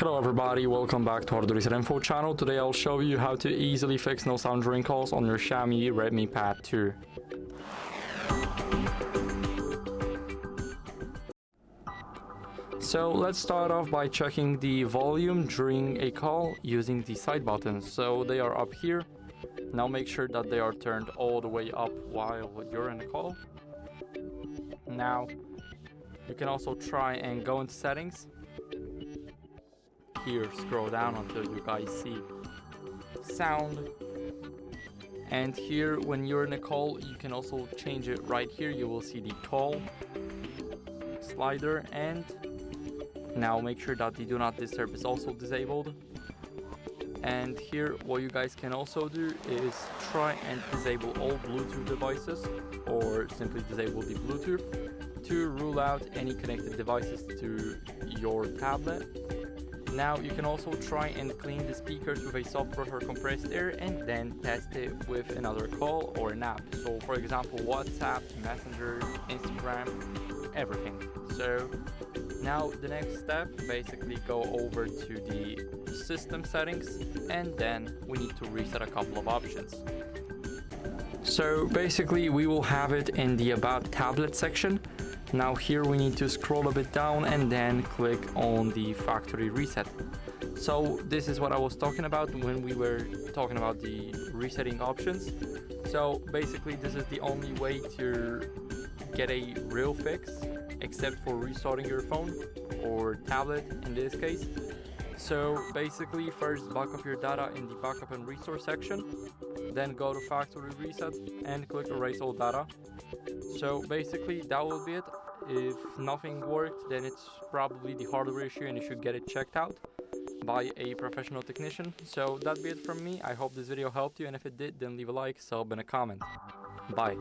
Hello everybody, welcome back to HardReset.Info channel. Today I'll show you how to easily fix no sound during calls on your Xiaomi REDMI Pad 2. So let's start off by checking the volume during a call using the side buttons. So they are up here. Now make sure that they are turned all the way up while you're in a call. Now you can also try and go into settings. Here, scroll down until you guys see sound, and here when you're in a call you can also change it. Right here you will see the call slider, and now make sure that the do not disturb is also disabled. And here what you guys can also do is try and disable all Bluetooth devices, or simply disable the Bluetooth to rule out any connected devices to your tablet. Now you can also try and clean the speakers with a soft brush or compressed air, and then test it with another call or an app. So for example, WhatsApp, Messenger, Instagram, everything. So now the next step, basically go over to the system settings, and then we need to reset a couple of options. So basically we will have it in the About Tablet section. Now here we need to scroll a bit down and then click on the factory reset. So this is what I was talking about when we were talking about the resetting options. So basically this is the only way to get a real fix, except for restarting your phone or tablet in this case. So basically first back up your data in the backup and restore section, then go to factory reset and click erase all data. So basically that will be it. If nothing worked, then it's probably the hardware issue and you should get it checked out by a professional technician. So that'd be it from me. I hope this video helped you, and if it did, then leave a like, sub, and a comment. Bye.